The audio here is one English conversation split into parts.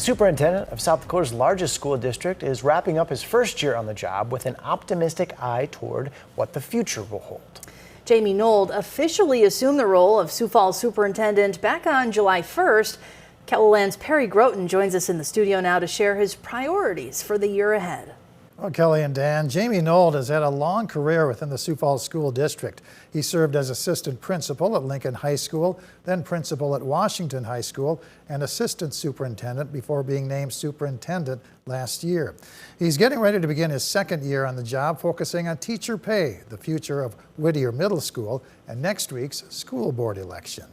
Superintendent of South Dakota's largest school district is wrapping up his first year on the job with an optimistic eye toward what the future will hold. Jamie Nold officially assumed the role of Sioux Falls superintendent back on July 1st. KELOLAND's Perry Groten joins us in the studio now to share his priorities for the year ahead. Well, Kelly and Dan, Jamie Nold has had a long career within the Sioux Falls School District. He served as assistant principal at Lincoln High School, then principal at Washington High School, and assistant superintendent before being named superintendent last year. He's getting ready to begin his second year on the job, focusing on teacher pay, the future of Whittier Middle School, and next week's school board election.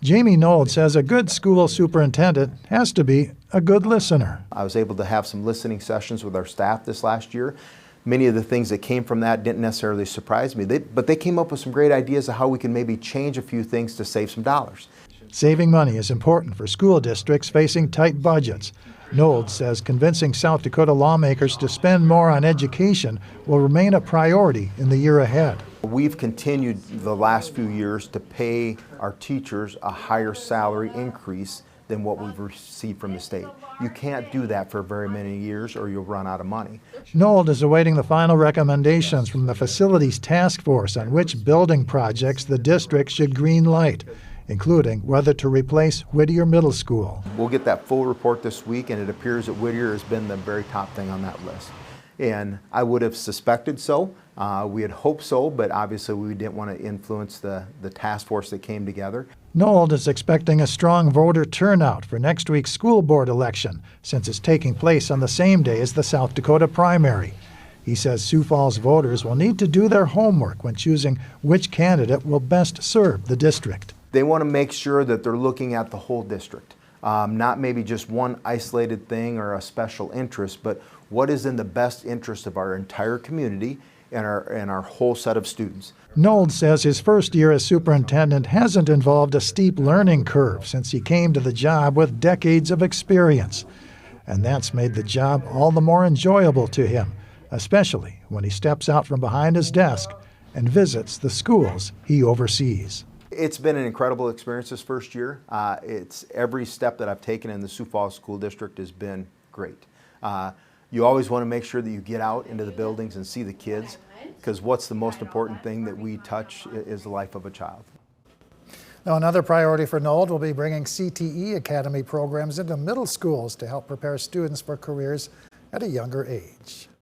Jamie Nold says a good school superintendent has to be a good listener. I was able to have some listening sessions with our staff this last year. Many of the things that came from that didn't necessarily surprise me, but they came up with some great ideas of how we can maybe change a few things to save some dollars. Saving money is important for school districts facing tight budgets. Nold says convincing South Dakota lawmakers to spend more on education will remain a priority in the year ahead. We've continued the last few years to pay our teachers a higher salary increase than what we've received from the state. You can't do that for very many years or you'll run out of money. Nold is awaiting the final recommendations from the Facilities Task Force on which building projects the district should green light, including whether to replace Whittier Middle School. We'll get that full report this week, and it appears that Whittier has been the very top thing on that list. And I would have suspected so. We had hoped so, but obviously we didn't want to influence the task force that came together. Nold is expecting a strong voter turnout for next week's school board election, since it's taking place on the same day as the South Dakota primary. He says Sioux Falls voters will need to do their homework when choosing which candidate will best serve the district. They want to make sure that they're looking at the whole district, not maybe just one isolated thing or a special interest, but what is in the best interest of our entire community and our whole set of students. Nold says his first year as superintendent hasn't involved a steep learning curve since he came to the job with decades of experience. And that's made the job all the more enjoyable to him, especially when he steps out from behind his desk and visits the schools he oversees. It's been an incredible experience this first year. Every step that I've taken in the Sioux Falls School District has been great. You always want to make sure that you get out into the buildings and see the kids, because what's the most important thing that we touch is the life of a child. Now, another priority for Nold will be bringing CTE Academy programs into middle schools to help prepare students for careers at a younger age.